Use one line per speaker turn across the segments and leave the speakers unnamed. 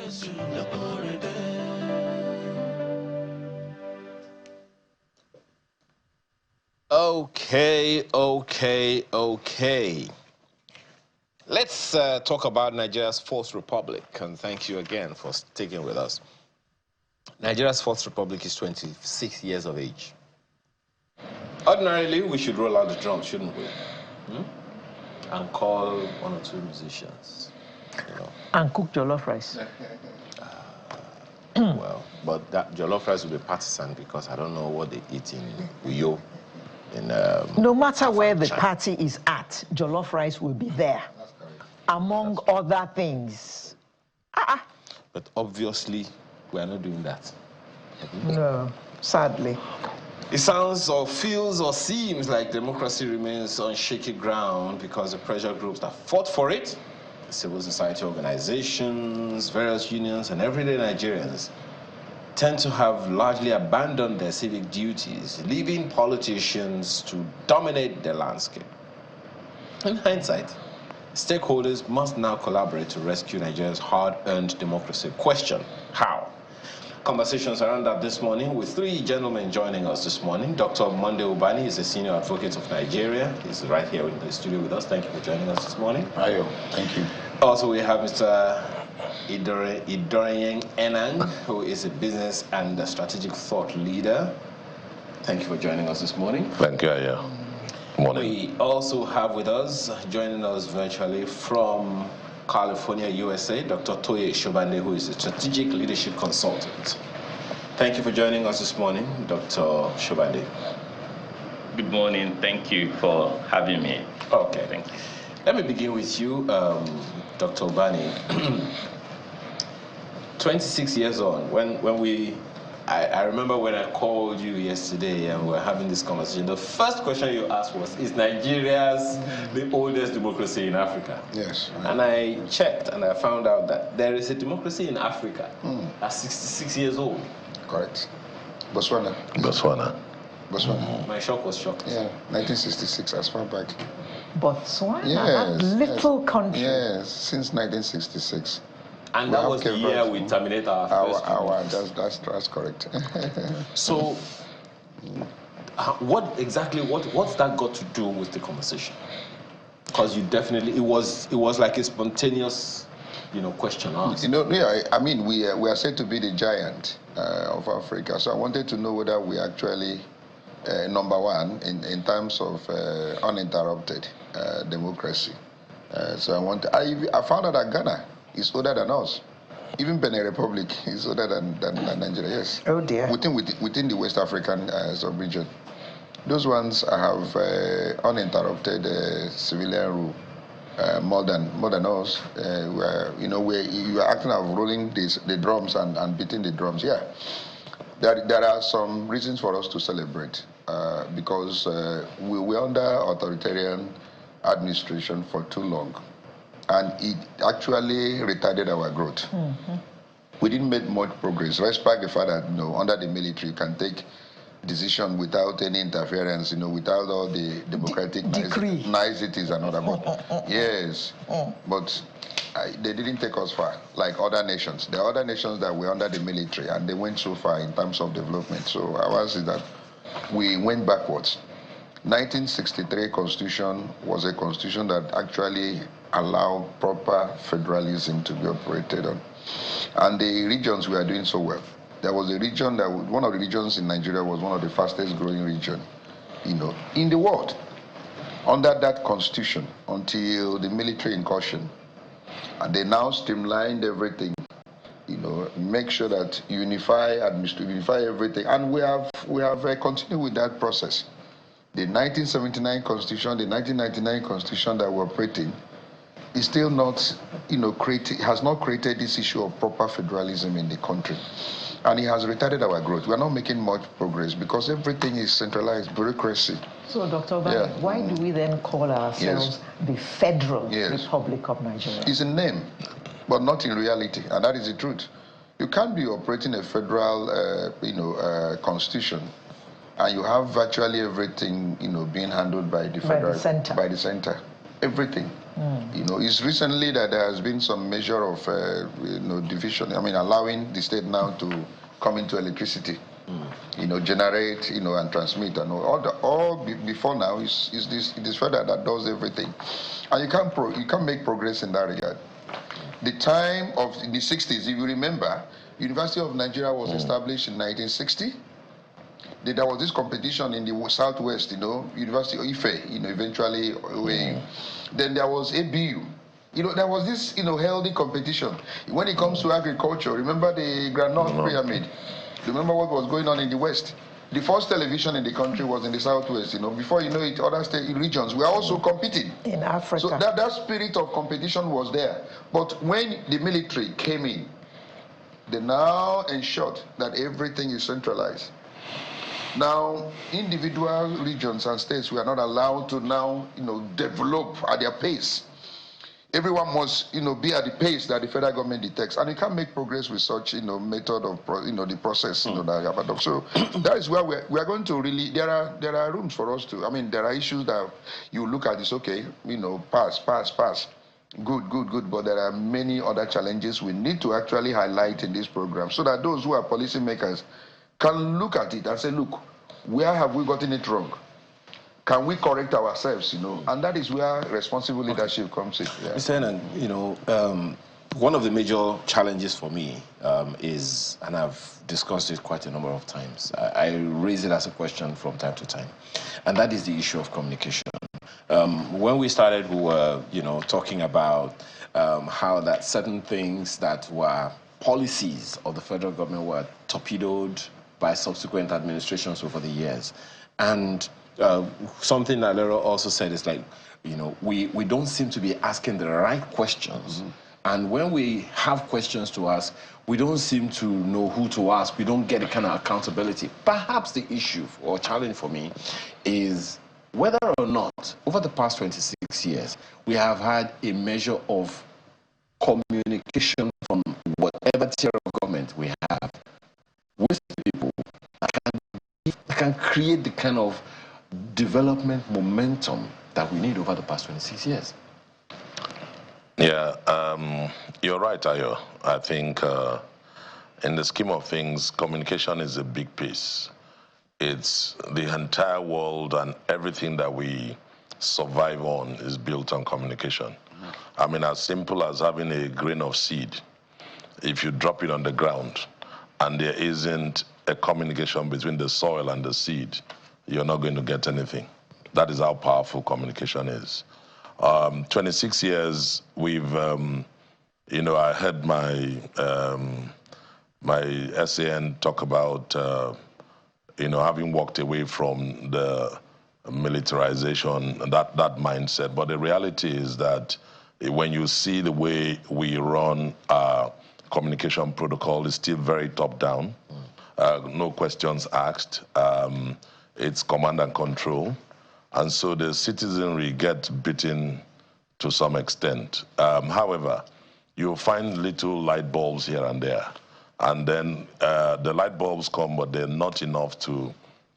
Okay. Let's talk about Nigeria's Fourth Republic, and thank you again for sticking with us. Nigeria's Fourth Republic is 26 years of age. Ordinarily, we should roll out the drums, shouldn't we? And call one or two musicians,
And cook jollof rice.
Well, but that jollof rice will be partisan because I don't know what they eat in Uyo.
No matter where the party is at, jollof rice will be there, among other things.
But obviously, we are not doing that.
No, sadly.
It sounds or feels or seems like democracy remains on shaky ground because the pressure groups that fought for it, the civil society organizations, various unions, and everyday Nigerians tend to have largely abandoned their civic duties, leaving politicians to dominate the landscape. In hindsight, stakeholders must now collaborate to rescue Nigeria's hard-earned democracy. Question: how? Conversations around that this morning with three gentlemen joining us this morning. Dr. Monday Ubani is a senior advocate of Nigeria. He's right here in the studio with us. Thank you for joining us this morning.
Ayo, thank you.
Also, we have Mr. Idoriyeng Enang, who is a business and a strategic thought leader. Thank you for joining us this morning.
Thank you, Ayo. Morning.
We also have with us, joining us virtually from California, USA, Dr. Toye Shobande, who is a strategic leadership consultant. Thank you for joining us this morning, Dr. Shobande.
Good morning. Thank you for having me.
Okay.
Thank you.
Let me begin with you, Dr. Ubani. 26 years on, I remember when I called you yesterday and we were having this conversation, the first question you asked was, is Nigeria's the oldest democracy in Africa?
Yes.
And I checked and I found out that there is a democracy in Africa that's 66 years old.
Correct. Botswana.
My shock was shocked.
Yeah, 1966, as far back.
Botswana, that little country.
Yes, since 1966.
And that was the year we terminate our first
that's correct.
So, what's that got to do with the conversation? Because you definitely, it was like a spontaneous, question asked.
I mean, we are said to be the giant of Africa. So I wanted to know whether we actually number one in terms of uninterrupted democracy. So I found out that Ghana is older than us. Even Benin Republic is older than Nigeria, yes.
Oh dear.
Within the West African sub-region. Those ones have uninterrupted civilian rule more than us, where you are acting of rolling the drums and beating the drums. Yeah. There are some reasons for us to celebrate because we were under authoritarian administration for too long. And it actually retarded our growth. We didn't make much progress. Despite the fact that under the military you can take decision without any interference, without all the democratic niceties and all that. But yes, but they didn't take us far like other nations. There are other nations that were under the military and they went so far in terms of development. So ours is that we went backwards. 1963 Constitution was a constitution that actually allowed proper federalism to be operated on. And the regions were doing so well. There was a region one of the regions in Nigeria was one of the fastest growing regions, in the world. Under that constitution, until the military incursion, and they now streamlined everything, make sure that unify everything. And we have continued with that process. The 1979 Constitution, the 1999 Constitution that we're operating is still not, has not created this issue of proper federalism in the country. And it has retarded our growth. We're not making much progress because everything is centralized, bureaucracy.
So, Dr. Obani, why do we then call ourselves the Federal Republic of Nigeria?
It's a name, but not in reality, and that is the truth. You can't be operating a federal, constitution and you have virtually everything, being handled by the federal, by the center. everything. You know, it's recently that there has been some measure of, you know, division. I mean, allowing the state now to come into electricity, you know, generate, you know, and transmit, and before now it is federal that does everything, and you can't make progress in that regard. The time of the 60s, if you remember, University of Nigeria was established in 1960. There was this competition in the southwest, you know, University of Ife, you know, eventually OAU. Then there was ABU. You know, there was this, you know, healthy competition. When it comes to agriculture, remember the Granite Pyramid? Remember what was going on in the west? The first television in the country was in the southwest, you know. Before you know it, other state regions were also competing.
In Africa.
So that spirit of competition was there. But when the military came in, they now ensured that everything is centralized. Now, individual regions and states were not allowed to now, you know, develop at their pace. Everyone must, you know, be at the pace that the federal government detects, and you can't make progress with such, you know, method of, you know, the process, you know, that you have adopted. So that is where we are going to really. There are rooms for us to. I mean, there are issues that you look at. It's okay, you know, pass. Good. But there are many other challenges we need to actually highlight in this program, so that those who are policymakers can look at it and say, look, where have we gotten it wrong? Can we correct ourselves, you know? And that is where responsible leadership comes in. Yeah.
Mr. Enan, you know, one of the major challenges for me is, and I've discussed it quite a number of times, I raise it as a question from time to time, and that is the issue of communication. When we started, we were, you know, talking about how that certain things that were policies of the federal government were torpedoed by subsequent administrations over the years. And something that Lero also said is like, you know, we don't seem to be asking the right questions. And when we have questions to ask, we don't seem to know who to ask. We don't get a kind of accountability. Perhaps the issue or challenge for me is whether or not, over the past 26 years, we have had a measure of communication from whatever tier of government we have with people that can create the kind of development momentum that we need over the past 26 years.
Yeah, you're right, Ayo. I think in the scheme of things, communication is a big piece. It's the entire world, and everything that we survive on is built on communication. I mean, as simple as having a grain of seed. If you drop it on the ground and there isn't a communication between the soil and the seed, you're not going to get anything. That is how powerful communication is. 26 years, we've, you know, I heard my my SAN talk about, you know, having walked away from the militarization, that mindset. But the reality is that when you see the way we run our communication protocol, it's still very top-down. No questions asked. It's command and control. And so the citizenry gets beaten to some extent. However, you'll find little light bulbs here and there. And then the light bulbs come, but they're not enough to,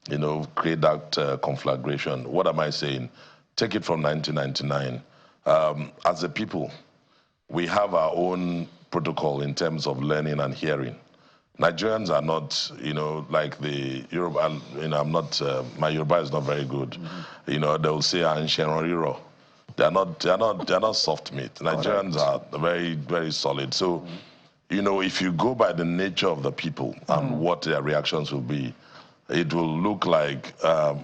you know, create that conflagration. What am I saying? Take it from 1999. As a people, we have our own protocol in terms of learning and hearing. Nigerians are not, you know, like the Yoruba, you know, I'm not, my Yoruba is not very good. You know, they'll say, they're not soft meat. Nigerians are very, very solid. So, you know, if you go by the nature of the people and what their reactions will be, it will look like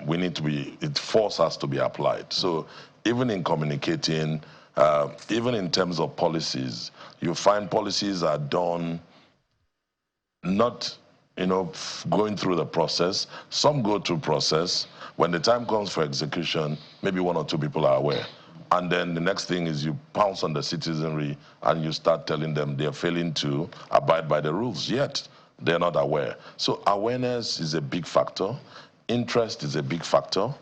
we need to be, it forces us to be applied. So even in communicating, even in terms of policies, you find policies are done not, you know, going through the process. Some go through process. When the time comes for execution, maybe one or two people are aware. And then the next thing is you pounce on the citizenry and you start telling them they're failing to abide by the rules, yet they're not aware. So awareness is a big factor. Interest is a big factor.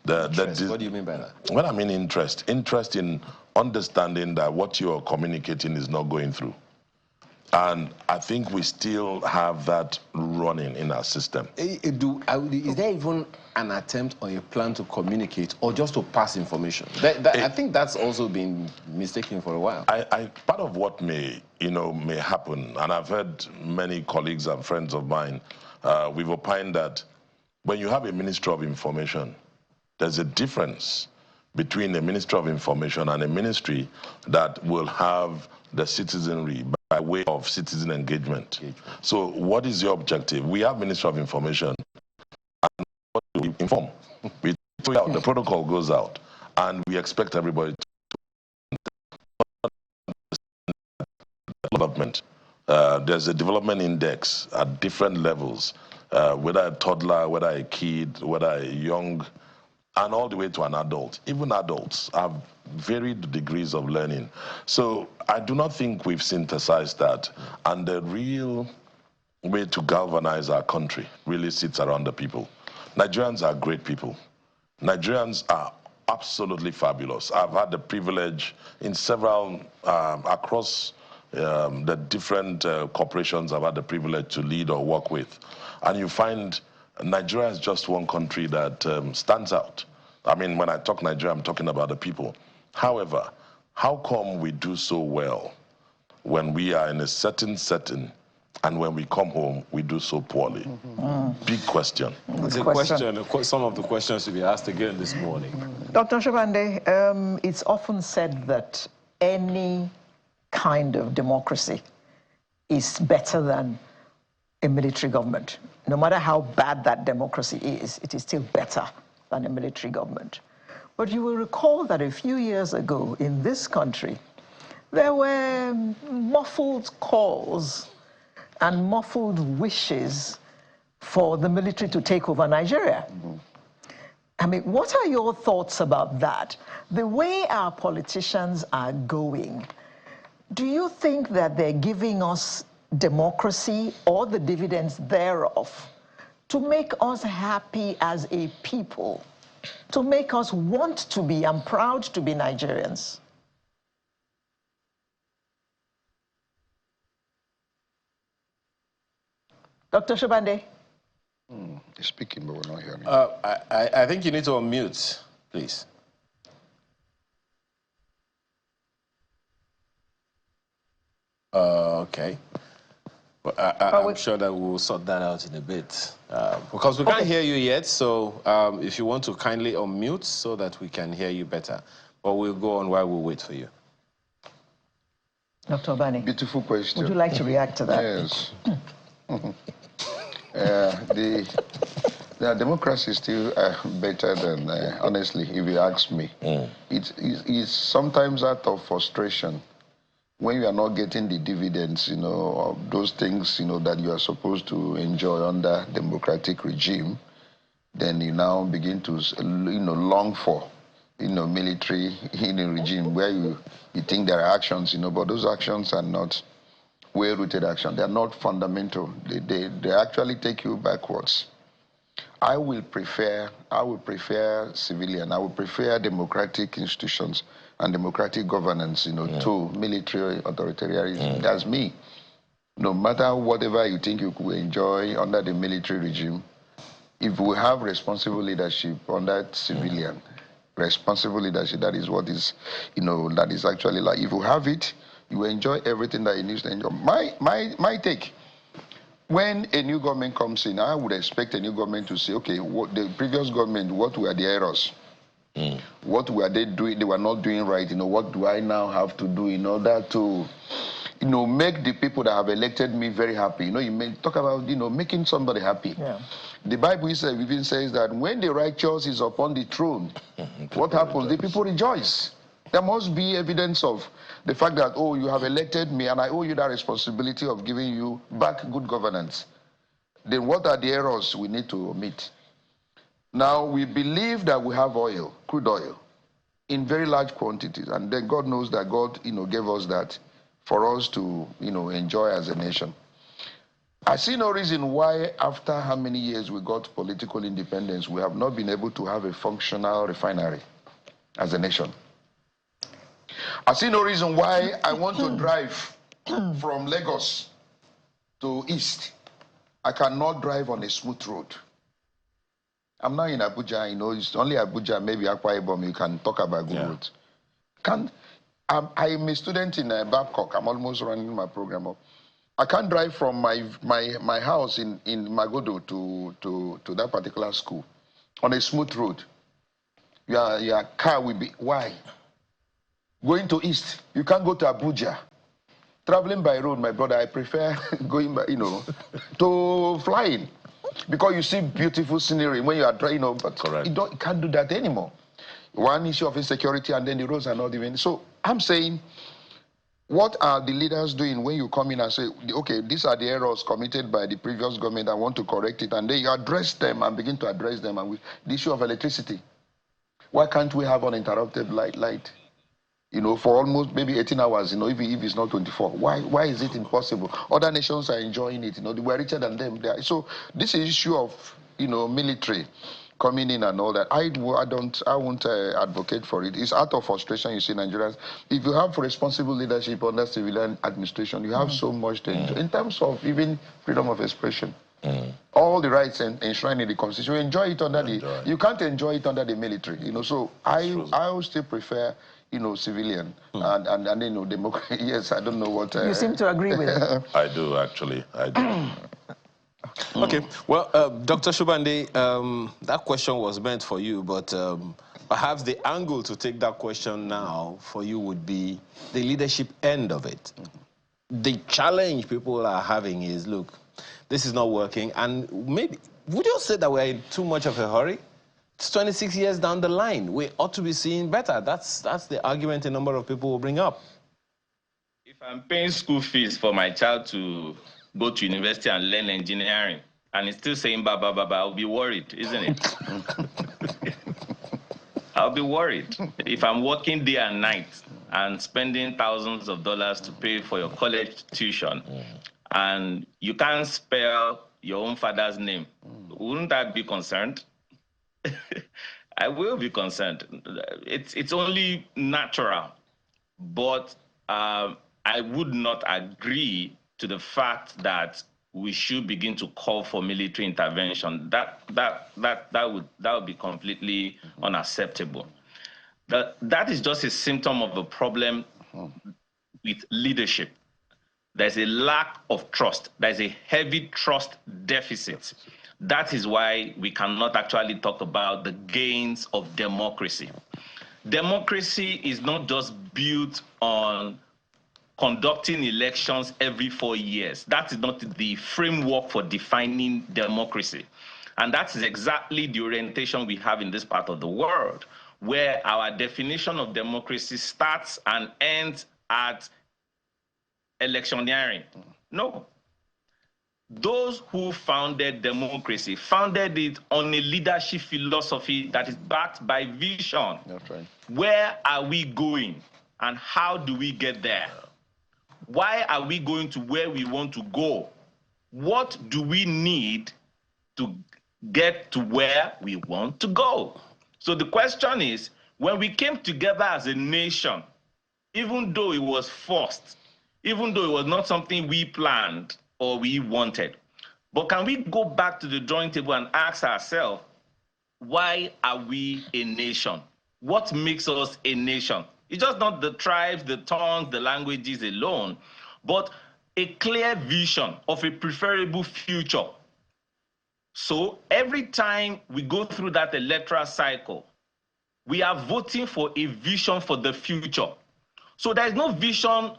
What do you mean by that?
When I mean interest in understanding that what you're communicating is not going through. And I think we still have that running in our system.
Is there even an attempt or a plan to communicate or just to pass information? I think that's also been mistaken for a while.
Part of what may happen, and I've heard many colleagues and friends of mine, we've opined that when you have a Ministry of Information, there's a difference between a Ministry of Information and a ministry that will have the citizenry by way of citizen engagement. So what is your objective? We have Ministry of Information, and what do we inform? We throw out, the protocol goes out, and we expect everybody to development. There's a development index at different levels, whether a toddler, whether a kid, whether a young, and all the way to an adult. Even adults have varied degrees of learning. So I do not think we've synthesized that. And the real way to galvanize our country really sits around the people. Nigerians are great people. Nigerians are absolutely fabulous. I've had the privilege in several, across the different corporations I've had the privilege to lead or work with. And you find Nigeria is just one country that stands out. I mean, when I talk Nigeria, I'm talking about the people. However, how come we do so well when we are in a certain setting and when we come home, we do so poorly? Big question.
It's a question. Some of the questions to be asked again this morning.
Dr. Shabande, it's often said that any kind of democracy is better than a military government. No matter how bad that democracy is, it is still better than a military government. But you will recall that a few years ago in this country, there were muffled calls and muffled wishes for the military to take over Nigeria. I mean, what are your thoughts about that? The way our politicians are going, do you think that they're giving us democracy or the dividends thereof to make us happy as a people, to make us want to be and proud to be Nigerians? Dr. Shabande?
He's speaking, but we're not hearing.
I think you need to unmute, please. Okay. Well, I'm sure that we'll sort that out in a bit. Because we can't hear you yet, so if you want to kindly unmute so that we can hear you better. But we'll go on while we wait for you.
Dr. Obani.
Beautiful question.
Would you like to react to that?
Yes. The democracy is still better than, honestly, if you ask me. It's sometimes out of frustration when you are not getting the dividends, of those things, that you are supposed to enjoy under democratic regime. Then you now begin to, long for, military regime where you think there are actions, but those actions are not well-rooted action. They are not fundamental. They actually take you backwards. I will prefer civilian. I will prefer democratic institutions and democratic governance, to military authoritarianism. That's me. No matter whatever you think you could enjoy under the military regime, if we have responsible leadership under civilian, responsible leadership, that is what is, that is actually like, if you have it, you enjoy everything that you need to enjoy. My take, when a new government comes in, I would expect a new government to say, okay, what the previous government, what were the errors? What were they doing? They were not doing right. What do I now have to do in order to, make the people that have elected me very happy? You may talk about, making somebody happy. Yeah. The Bible even says that when the righteous is upon the throne, what happens? The people rejoice. There must be evidence of the fact that, oh, you have elected me and I owe you that responsibility of giving you back good governance. Then what are the errors we need to omit? Now, we believe that we have oil, crude oil, in very large quantities. And then God knows that God, gave us that for us to, enjoy as a nation. I see no reason why, after how many years we got political independence, we have not been able to have a functional refinery as a nation. I see no reason why I want to drive from Lagos to East, I cannot drive on a smooth road. I'm now in Abuja, you know, it's only Abuja, maybe Akwa Ibom, you can talk about good roads. I'm a student in Babcock. I'm almost running my program up. I can't drive from my house in Magodo to that particular school on a smooth road. Your car will be, why? Going to East, you can't go to Abuja. Traveling by road, my brother, I prefer going by, you know, to flying. Because you see beautiful scenery when you are driving, you know, but you can't do that anymore. One issue of insecurity, and then the roads are not even. So I'm saying, what are the leaders doing when you come in and say, okay, these are the errors committed by the previous government, I want to correct it, and then you address them and begin to address them. And the issue of electricity, why can't we have uninterrupted light? You know, for almost maybe 18 hours, you know, if it's not 24. Why is it impossible? Other nations are enjoying it, you know, we're richer than them. So this issue of, you know, military coming in and all that, I won't advocate for it. It's out of frustration, you see, Nigerians. If you have responsible leadership under civilian administration, you have so much to enjoy. In terms of even freedom of expression. All the rights enshrined in the Constitution, you enjoy it under you can't enjoy it under the military, you know. So I will still prefer, you know, civilian and you know, democracy. Yes, I don't know what.
You seem to agree with it.
I do, actually. I do.
Okay. Well, Dr. Shubande, that question was meant for you, but perhaps the angle to take that question now for you would be the leadership end of it. The challenge people are having is, look, this is not working, and maybe, would you say that we're in too much of a hurry? It's 26 years down the line. We ought to be seeing better. That's the argument a number of people will bring up.
If I'm paying school fees for my child to go to university and learn engineering, and it's still saying ba ba ba ba, I'll be worried, isn't it? I'll be worried. If I'm working day and night and spending thousands of dollars to pay for your college tuition, and you can't spell your own father's name, wouldn't I be concerned? I will be concerned. It's only natural, but I would not agree to the fact that we should begin to call for military intervention. That would be completely unacceptable. That is just a symptom of a problem with leadership. There's a lack of trust. There's a heavy trust deficit. That is why we cannot actually talk about the gains of democracy. Democracy is not just built on conducting elections every 4 years. That is not the framework for defining democracy. And that is exactly the orientation we have in this part of the world, where our definition of democracy starts and ends at electioneering. No. Those who founded democracy founded it on a leadership philosophy that is backed by vision.
That's right.
Where are we going and how do we get there? Why are we going to where we want to go? What do we need to get to where we want to go? So the question is, when we came together as a nation, even though it was forced, even though it was not something we planned or we wanted, but can we go back to the drawing table and ask ourselves, why are we a nation? What makes us a nation? It's just not the tribes, the tongues, the languages alone, but a clear vision of a preferable future. So every time we go through that electoral cycle, we are voting for a vision for the future. So there is no vision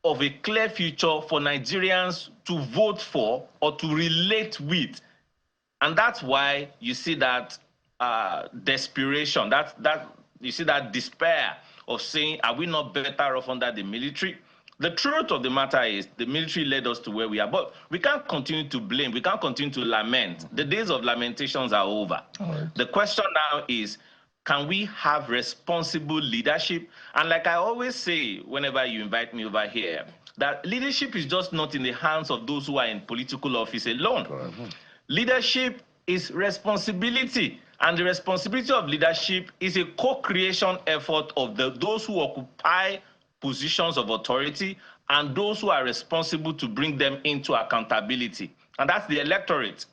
of a clear future for Nigerians to vote for or to relate with. And that's why you see that desperation, you see that despair of saying, are we not better off under the military? The truth of the matter is the military led us to where we are, but we can't continue to blame. We can't continue to lament. The days of lamentations are over. Right. The question now is, can we have responsible leadership? And like I always say, whenever you invite me over here, that leadership is just not in the hands of those who are in political office alone. Mm-hmm. Leadership is responsibility. And the responsibility of leadership is a co-creation effort of those who occupy positions of authority and those who are responsible to bring them into accountability, and that's the electorate.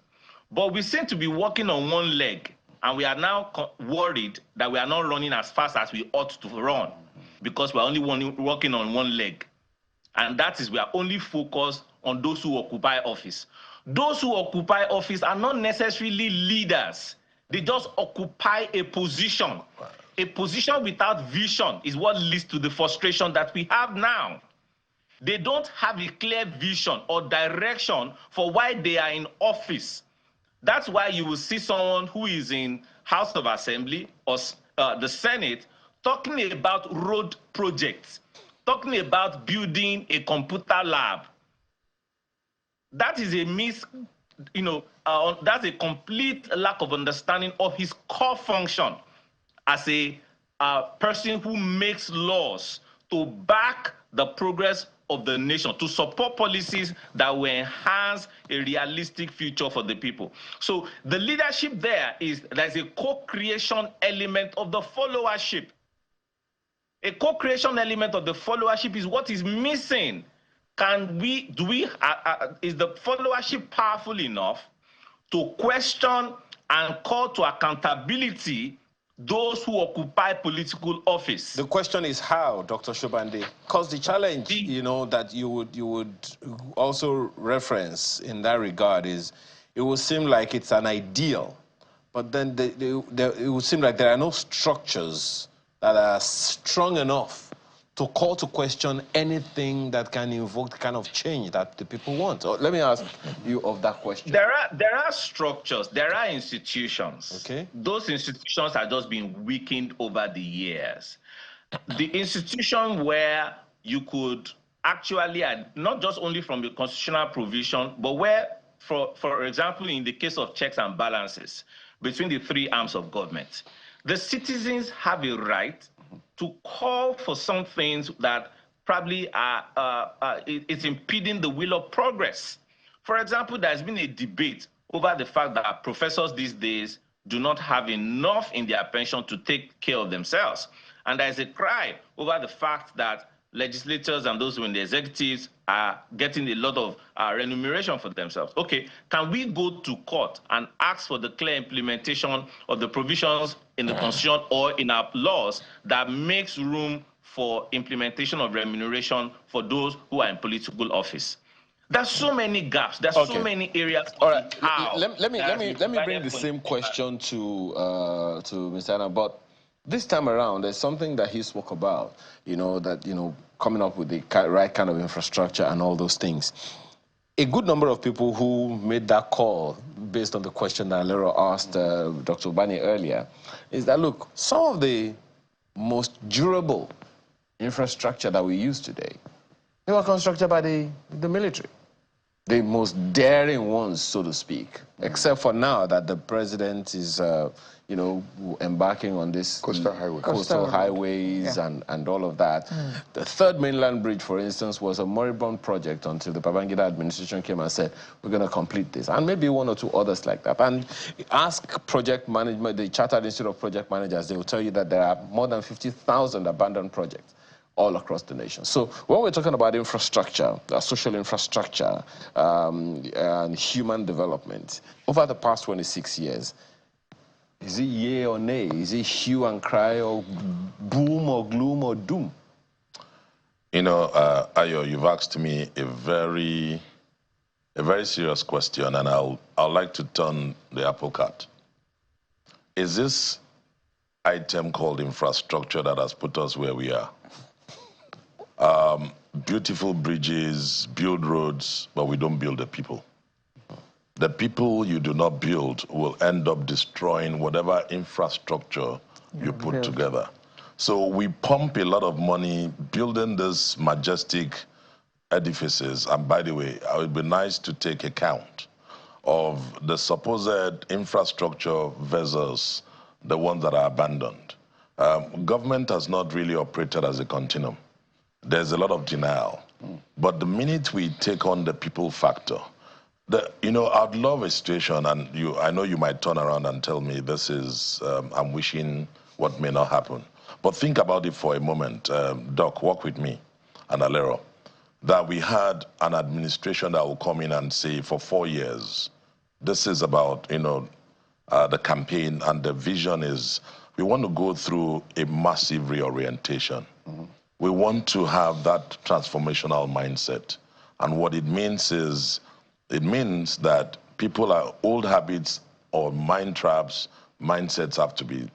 But we seem to be walking on one leg, and we are now worried that we are not running as fast as we ought to run because we're only walking on one leg. And that is, we are only focused on those who occupy office. Those who occupy office are not necessarily leaders. They just occupy a position. A position without vision is what leads to the frustration that we have now. They don't have a clear vision or direction for why they are in office. That's why you will see someone who is in House of Assembly or the Senate talking about road projects, talking about building a computer lab. That is a that's a complete lack of understanding of his core function as a person who makes laws to back the progress of the nation, to support policies that will enhance a realistic future for the people. So the leadership there's a co-creation element of the followership. A co-creation element of the followership is what is missing. Is the followership powerful enough to question and call to accountability those who occupy political office?
The question is how, Dr. Shobande? Because the challenge, that you would also reference in that regard is, it would seem like it's an ideal, but then it would seem like there are no structures that are strong enough to call to question anything that can invoke the kind of change that the people want. So let me ask you of that question.
There are structures, there are institutions.
Okay.
Those institutions are just being weakened over the years. The institution where you could actually, not just only from the constitutional provision, but where, for example, in the case of checks and balances between the three arms of government, the citizens have a right to call for some things that probably it's impeding the will of progress. For example, there's been a debate over the fact that professors these days do not have enough in their pension to take care of themselves. And there's a cry over the fact that legislators and those who are in the executives are getting a lot of remuneration for themselves. Okay, can we go to court and ask for the clear implementation of the provisions in the Constitution or in our laws that makes room for implementation of remuneration for those who are in political office? There's so many gaps. There's so many areas.
All right. Let me bring the same question to Mr. Anna, but this time around, there's something that he spoke about, coming up with the right kind of infrastructure and all those things. A good number of people who made that call, based on the question that Lero asked Dr. Ubani earlier, is that, look, some of the most durable infrastructure that we use today, they were constructed by the military. The most daring ones, so to speak, except for now that the president is, embarking on this coastal highways and all of that. The third mainland bridge, for instance, was a moribund project until the Babangida administration came and said, we're going to complete this. And maybe one or two others like that. And ask project management, the Chartered Institute of Project Managers, they will tell you that there are more than 50,000 abandoned projects all across the nation. So when we're talking about infrastructure, social infrastructure, and human development, over the past 26 years, is it yay or nay? Is it hue and cry, or boom or gloom or doom?
Ayo, you've asked me a very serious question, and I'd like to turn the apple cart. Is this item called infrastructure that has put us where we are? Beautiful bridges, build roads, but we don't build the people. The people you do not build will end up destroying whatever infrastructure you put together. So we pump a lot of money building these majestic edifices. And by the way, it would be nice to take account of the supposed infrastructure versus the ones that are abandoned. Government has not really operated as a continuum. There's a lot of denial. But the minute we take on the people factor, I'd love a situation, and I know you might turn around and tell me this is, I'm wishing what may not happen. But think about it for a moment. Doc, walk with me, and Alero. that we had an administration that will come in and say, for 4 years, this is about, the campaign, and the vision is we want to go through a massive reorientation. We want to have that transformational mindset. And what it means is, it means that people are old habits or mind traps, mindsets have to be,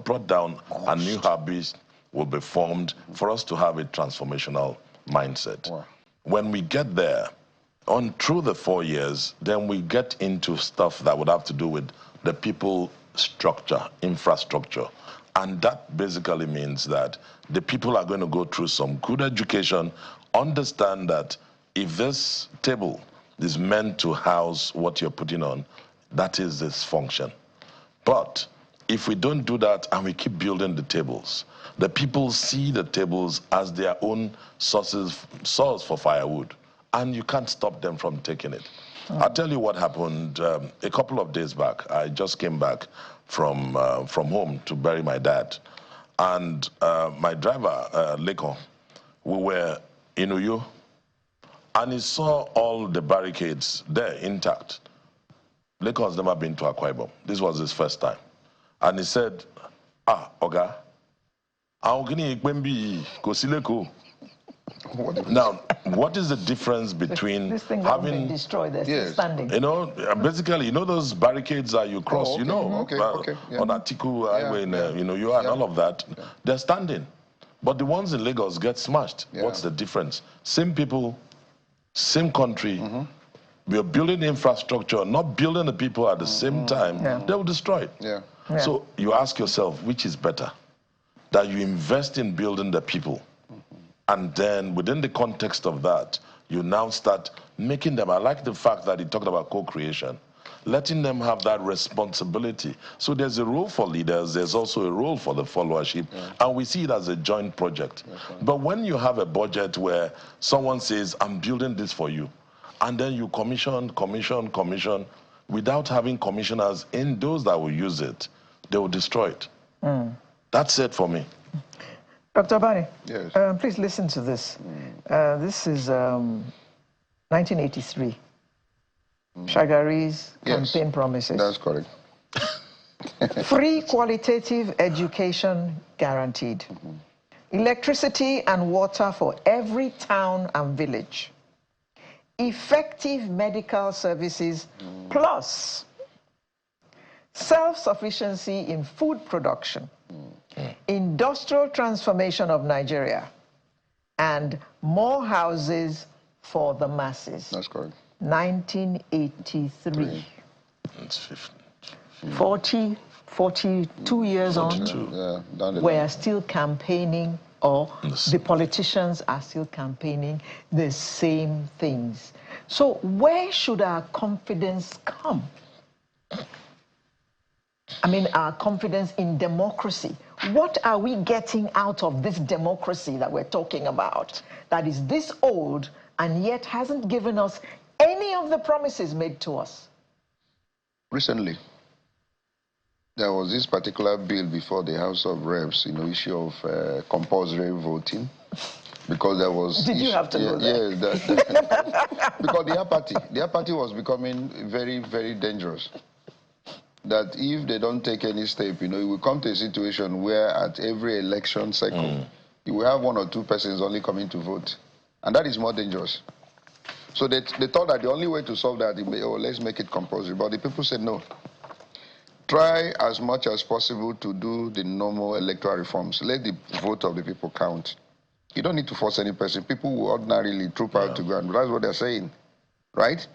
brought down, and new habits will be formed for us to have a transformational mindset.
Wow.
When we get there, through the 4 years, then we get into stuff that would have to do with the people structure, infrastructure. And that basically means that the people are going to go through some good education, understand that if this table is meant to house what you're putting on, that is its function. But if we don't do that and we keep building the tables, the people see the tables as their own source for firewood, and you can't stop them from taking it. I'll tell you what happened a couple of days back. I just came back from home to bury my dad. And my driver, Lekon, we were in Uyo, and he saw all the barricades there intact. Lekon's never been to Akwa Ibom. This was his first time. And he said, Oga, now, what is the difference between
this thing
having
been destroyed? They're still standing.
Basically, those barricades that you cross,
yeah.
on Atiku Highway, you and all of that, they're standing. But the ones in Lagos get smashed. What's the difference? Same people, same country. We are building infrastructure, not building the people at the same time. They will destroy it. So you ask yourself, which is better? That you invest in building the people, and then within the context of that, you now start making them. I like the fact that he talked about co-creation, letting them have that responsibility. So there's a role for leaders, there's also a role for the followership, and we see it as a joint project. But when you have a budget where someone says, I'm building this for you, and then you commission, without having commissioners in those that will use it, they will destroy it. That's it for me.
Dr. Abani,
yes.
Please listen to this. This is 1983. Shagari's campaign promises.
That's correct.
Free qualitative education guaranteed. Electricity and water for every town and village. Effective medical services plus self-sufficiency in food production. Industrial transformation of Nigeria, and more houses for the masses.
That's correct.
1983.
It's 50.
42 years on, we are still campaigning, or the politicians are still campaigning the same things. So where should our confidence come? I mean, our confidence in democracy. What are we getting out of this democracy that we're talking about, that is this old and yet hasn't given us any of the promises made to us?
Recently, there was this particular bill before the House of Reps, issue of compulsory voting, because there was...
Did you have to go there?
Yeah, because the apathy was becoming very, very dangerous. That if they don't take any step, it will come to a situation where at every election cycle, you will have 1 or 2 persons only coming to vote. And that is more dangerous. So they thought that the only way to solve that, let's make it compulsory. But the people said no. Try as much as possible to do the normal electoral reforms. Let the vote of the people count. You don't need to force any person. People will ordinarily troop out to go, and that's what they're saying, right?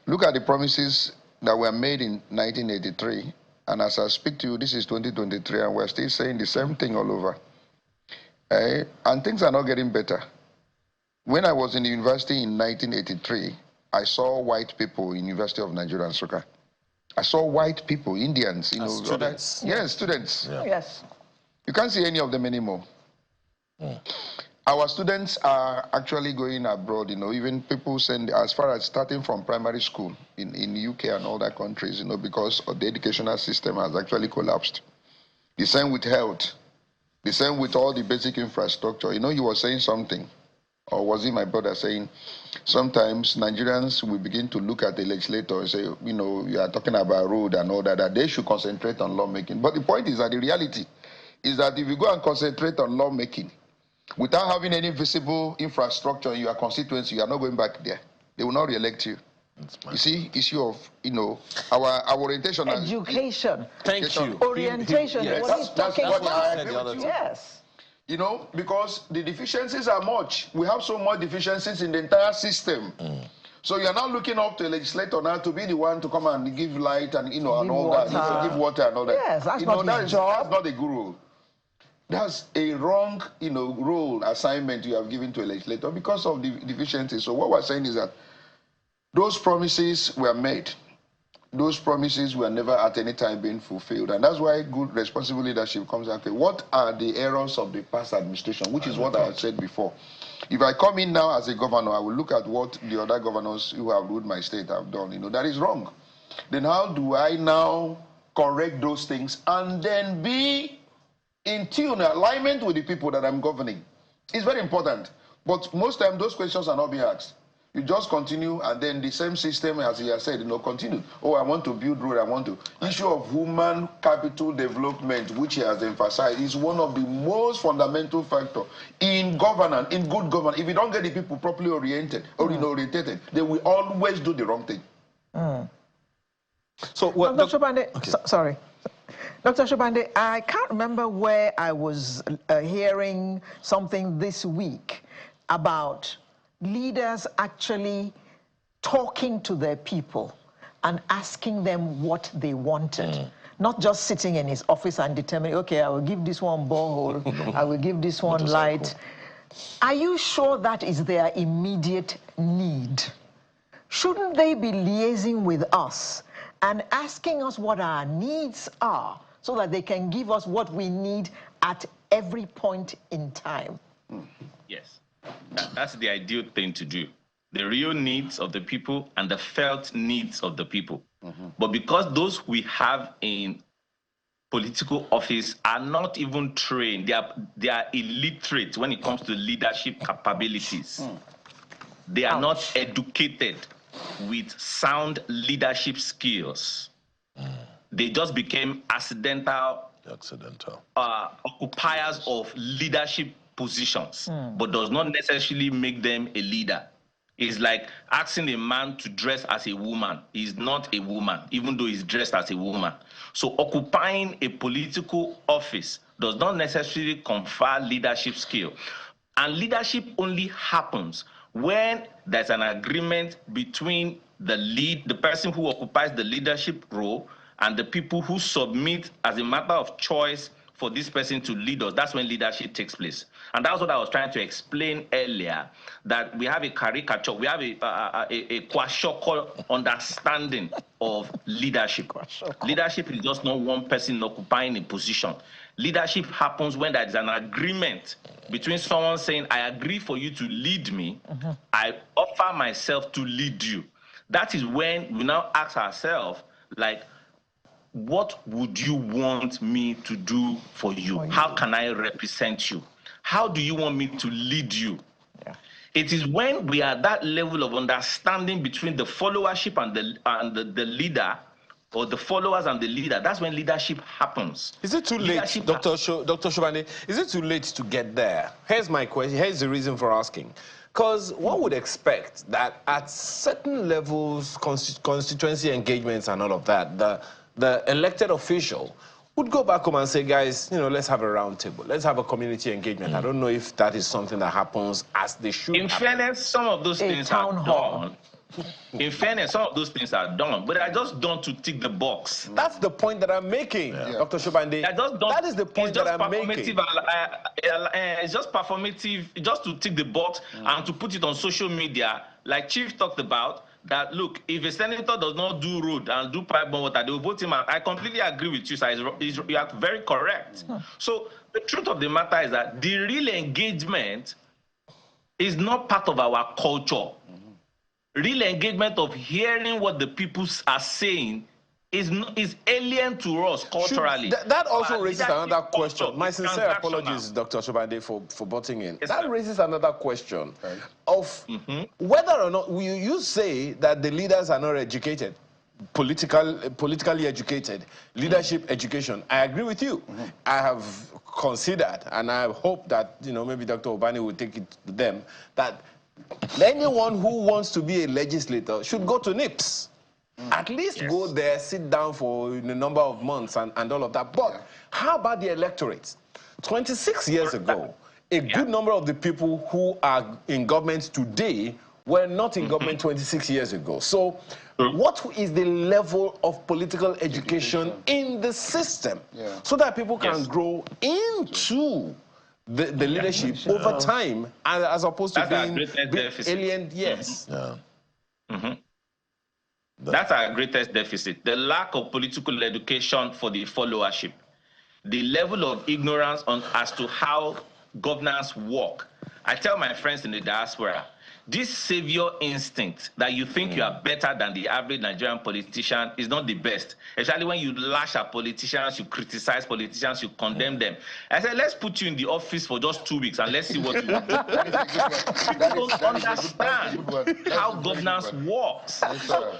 Look at the promises that were made in 1983, and as I speak to you, this is 2023, and we're still saying the same thing all over. And things are not getting better. When I was in the university in 1983, I saw white people in University of Nigeria and Nsukka. I saw white people, Indians,
students.
Yes, students.
Yeah.
Yes.
You can't see any of them anymore. Our students are actually going abroad, even people send, as far as starting from primary school in UK and all that countries, because the educational system has actually collapsed. The same with health. The same with all the basic infrastructure. You were saying something or was it my brother saying, sometimes Nigerians will begin to look at the legislator and say, you know, you are talking about road and all that, that they should concentrate on lawmaking. But the point is that the reality is that if you go and concentrate on lawmaking without having any visible infrastructure in your constituency, you are not going back there. They will not re-elect you. You see, issue of, you know, our orientation.
Education.
Thank you.
Orientation.
Yes.
What he's talking
what
about.
I agree with you.
Yes.
You know, because the deficiencies are much. We have so much deficiencies in the entire system. So you're not looking up to a legislator now to be the one to come and give light and, you know, and all that. Give water and all that.
Yes, that's not his job.
That's not a good role. That's a wrong, you know, role assignment you have given to a legislator because of the deficiencies. So what we're saying is that those promises were made. Those promises were never at any time being fulfilled. And that's why good responsible leadership comes out. What are the errors of the past administration, which is what I had said before. If I come in now as a governor, I will look at what the other governors who have ruled my state have done. You know, that is wrong. Then how do I now correct those things and then be in tune, alignment with the people that I'm governing? It's very important. But most times those questions are not being asked. You just continue, and then the same system, as he has said, you know, continue. Oh, I want to build road, I want to. Issue of human capital development, which he has emphasized, is one of the most fundamental factors in governance, in good governance. If you don't get the people properly oriented, or orientated, they will always do the wrong thing.
So, what,
Dr. Shobande, okay. Sorry. Dr. Shobande, I can't remember where I was hearing something this week about leaders actually talking to their people and asking them what they wanted. Not just sitting in his office and determining, okay, I will give this one borehole, I will give this one light. Are you sure that is their immediate need? Shouldn't they be liaising with us and asking us what our needs are so that they can give us what we need at every point in time?
Yes. That's the ideal thing to do. The real needs of the people and the felt needs of the people. But because those we have in political office are not even trained, they are illiterate when it comes to leadership capabilities. They are not educated with sound leadership skills. They just became accidental occupiers of leadership positions, but does not necessarily make them a leader. It's like asking a man to dress as a woman. He's not a woman, even though he's dressed as a woman. So occupying a political office does not necessarily confer leadership skill. And leadership only happens when there's an agreement between the person who occupies the leadership role and the people who submit as a matter of choice for this person to lead us. That's when leadership takes place. And that's what I was trying to explain earlier, that we have a caricature, we have a kwashiorkor understanding of leadership. Leadership is just not one person occupying a position. Leadership happens when there is an agreement between someone saying, I agree for you to lead me, I offer myself to lead you. That is when we now ask ourselves, like, what would you want me to do for you? How can I represent you? How do you want me to lead you? It is when we are at that level of understanding between the followership and the leader, or the followers and the leader, that's when leadership happens.
Is it too late, Dr. Shobande, is it too late to get there? Here's my question, here's the reason for asking. Because one would expect that at certain levels, constituency engagements and all of that, the elected official would go back home and say, guys, you know, let's have a round table. Let's have a community engagement. I don't know if that is something that happens as they should.
In fairness, some of those things are done. In fairness, some of those things are done, but I just done to tick the box.
That's the point that I'm making, Dr. Shobande. That is the point that I'm making.
It's just performative, just to tick the box and to put it on social media, like Chief talked about. That look, if a senator does not do road and do pipe bomb water, they will vote him out. I completely agree with you, sir. You are very correct. So the truth of the matter is that the real engagement is not part of our culture. Real engagement of hearing what the people are saying is alien to us culturally.
That also
Our
raises
leadership
another question.
culture
My
is
sincere
transactional.
apologies, Dr. Shobande, for butting in.
Yes,
That
sir.
raises another question of whether or not you say that the leaders are not educated, politically educated, leadership education. I agree with you. I have considered, and I hope that maybe Dr. Obani will take it to them, that anyone who wants to be a legislator should go to NIPS. At least go there, sit down for a number of months and all of that. But how about the electorate? 26 years ago, a good number of the people who are in government today were not in government 26 years ago. So what is the level of political education in the system so that people can grow into the leadership over time, as opposed to being alien? Yes.
That's our greatest deficit, the lack of political education for the followership, the level of ignorance as to how governance work. I tell my friends in the diaspora, this savior instinct that you think you are better than the average Nigerian politician is not the best. Especially when you lash at politicians, you criticize politicians, you condemn them. I said, let's put you in the office for just 2 weeks and let's see what you will do. People don't understand how governance works.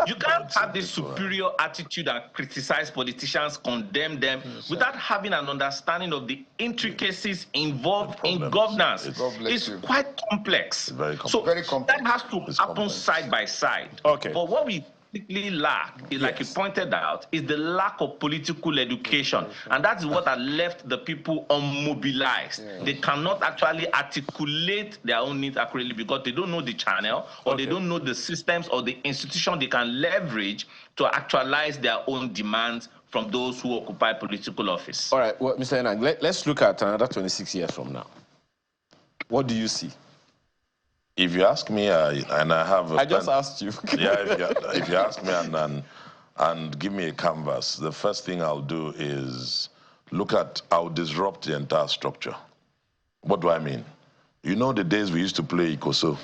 You can't have this superior attitude and criticize politicians, condemn them, without having an understanding of the intricacies involved in governance. It's quite complex. Very complex. So that has to happen side by side.
Okay.
But what we typically lack, like you pointed out, is the lack of political education. And that is what has left the people unmobilized. They cannot actually articulate their own needs accurately because they don't know the channel, or they don't know the systems or the institution they can leverage to actualize their own demands from those who occupy political office.
All right, well, Mr. Enang, let's look at another 26 years from now. What do you see?
If you ask me, I
just asked you.
If you ask me and give me a canvas, the first thing I'll do is look at, I'll disrupt the entire structure. What do I mean? You know the days we used to play Ikoso,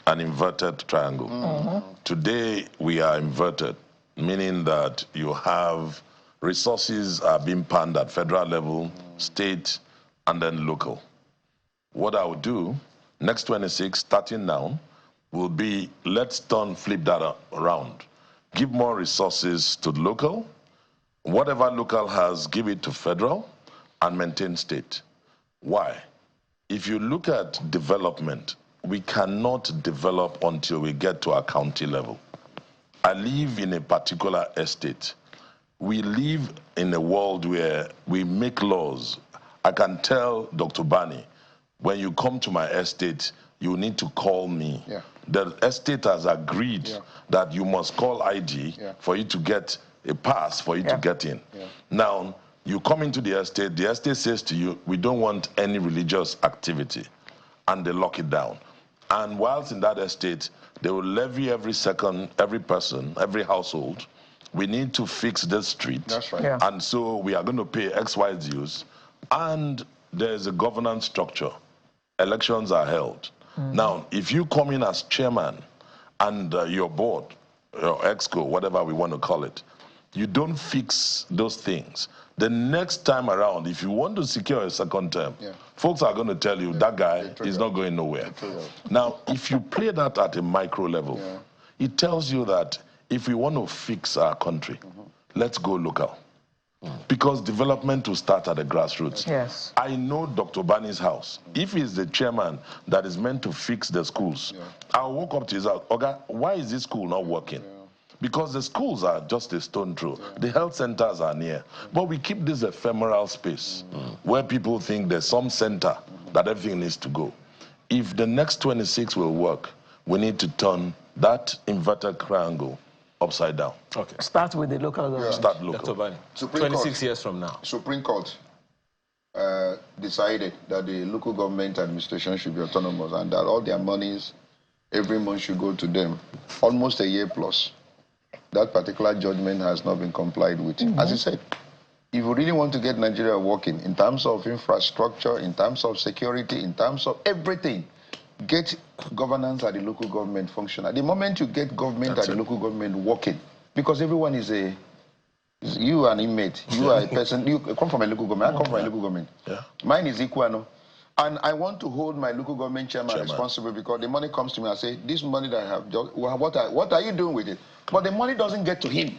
an inverted triangle. Today we are inverted, meaning that you have resources are being panned at federal level, state, and then local. What I would do next 26, starting now, will be let's flip that around. Give more resources to local. Whatever local has, give it to federal and maintain state. Why? If you look at development, we cannot develop until we get to our county level. I live in a particular estate. We live in a world where we make laws. I can tell Dr. Bani, when you come to my estate, you need to call me. The estate has agreed that you must call ID for you to get a pass, for you to get in. Now, you come into the estate says to you, we don't want any religious activity, and they lock it down. And whilst in that estate, they will levy every person, every household, we need to fix this street.
That's right.
And so we are going to pay X, Y dues, and there's a governance structure. Elections are held. Now, if you come in as chairman and your board, your exco, whatever we want to call it, you don't fix those things. The next time around, if you want to secure a second term, folks are going to tell you that guy is not going nowhere. Now, if you play that at a micro level, it tells you that if we want to fix our country, let's go local. Because development will start at the grassroots.
Yes.
I know Dr. Bani's house. If he's the chairman that is meant to fix the schools, I'll walk up to his house, okay, why is this school not working? Because the schools are just a stone throw. The health centers are near. But we keep this ephemeral space where people think there's some center that everything needs to go. If the next 26 will work, we need to turn that inverted triangle upside down.
Okay.
Start with the local government.
Start local.
Dr. Bani, 26 years from now.
Supreme Court decided that the local government administration should be autonomous and that all their monies every month should go to them. Almost a year plus. That particular judgment has not been complied with. As I said, if you really want to get Nigeria working in terms of infrastructure, in terms of security, in terms of everything, get governance at the local government functional. The moment you get government at the local government working, because everyone is a You are an inmate. You are a person. You come from a local government. I come from a local government.
Yeah.
Mine is equal, no? And I want to hold my local government chairman responsible because the money comes to me and say, this money that I have, what are you doing with it? But the money doesn't get to him.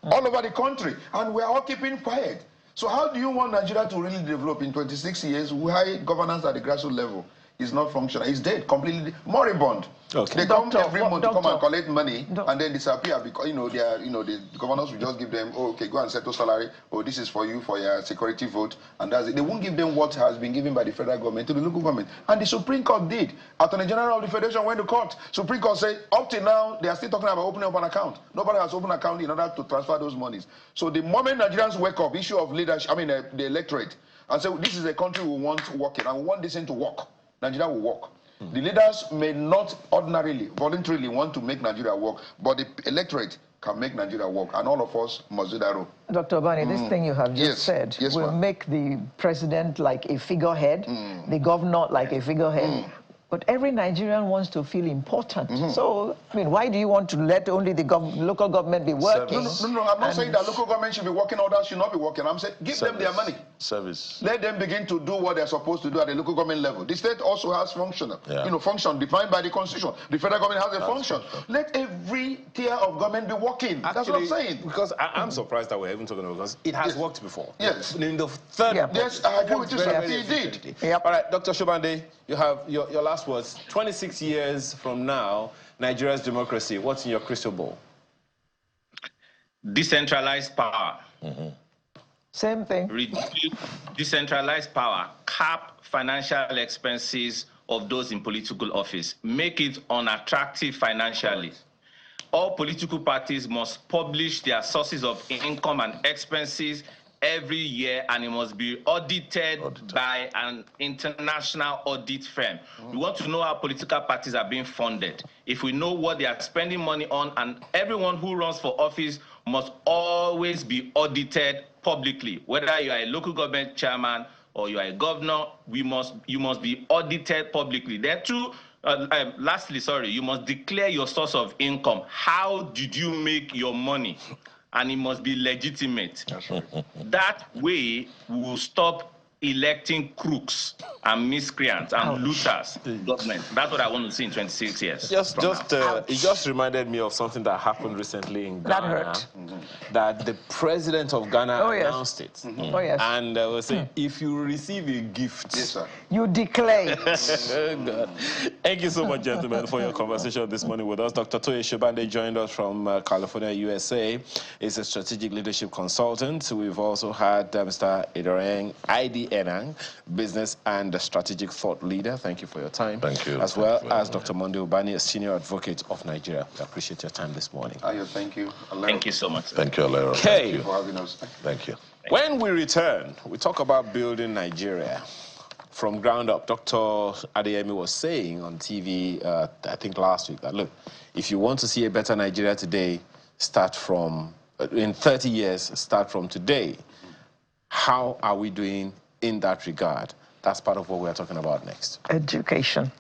All over the country. And we're all keeping quiet. So how do you want Nigeria to really develop in 26 years why governance at the grassroots level is not functional? It's dead, completely moribund. Okay. They come every month to come and collect money and then disappear because the governors will just give them, oh, okay, go and settle salary. Oh, this is for you for your security vote, and that's it. They won't give them what has been given by the federal government to the local government. And the Supreme Court did. Attorney General of the Federation went to court. Supreme Court said up till now they are still talking about opening up an account. Nobody has opened an account in order to transfer those monies. So the moment Nigerians wake up, issue of leadership, the electorate, and say this is a country we want working and we want this thing to work, Nigeria will work. The leaders may not ordinarily, voluntarily want to make Nigeria work, but the electorate can make Nigeria work, and all of us must do that role.
Dr. Obani, this thing you have just said will make the president like a figurehead, the governor like a figurehead. But every Nigerian wants to feel important. So, I mean, why do you want to let only the local government be working?
No, I'm not saying that local government should be working, others should not be working. I'm saying give them their money.
Service.
Let them begin to do what they're supposed to do at the local government level. The state also has function, function defined by the constitution. The federal government has a function. Let every tier of government be working. Actually, that's what I'm saying.
Because I'm surprised that we're even talking about because it has worked before.
Yes.
In the third.
Yes, I agree with you, sir. He did.
All right, Dr. Shobande, you have your last words. 26 years from now, Nigeria's democracy, what's in your crystal ball?
Decentralized power.
Same thing.
Reduce decentralized power. Cap financial expenses of those in political office. Make it unattractive financially. All political parties must publish their sources of income and expenses every year, and it must be audited by an international audit firm. We want to know how political parties are being funded. If we know what they are spending money on, and everyone who runs for office must always be audited publicly. Whether you are a local government chairman or you are a governor, you must be audited publicly. There are two. Lastly, you must declare your source of income. How did you make your money? And it must be legitimate.
That's right.
That way, we will stop electing crooks and miscreants and looters government. That's what I want to see in 26 years.
It just reminded me of something that happened recently in Ghana.
That hurt.
That the president of Ghana announced it. And was saying, if you receive a gift,
you declare.
Thank you so much, gentlemen, for your conversation this morning with us. Dr. Toye Shobande joined us from California, USA. He's a strategic leadership consultant. We've also had Mr. Idoreng ID Enang, business and strategic thought leader. Thank you for your time.
Thank you.
As well as Dr. Monday Ubani, a senior advocate of Nigeria. We appreciate your time this morning.
Ayo, thank you.
Thank you so much.
Thank you, Alero.
Okay.
Thank you for having us.
Thank you.
When we return, we talk about building Nigeria from ground up. Dr. Adeyemi was saying on TV, I think last week, that look, if you want to see a better Nigeria today, start from, in 30 years, start from today. How are we doing in that regard? That's part of what we're talking about next.
Education.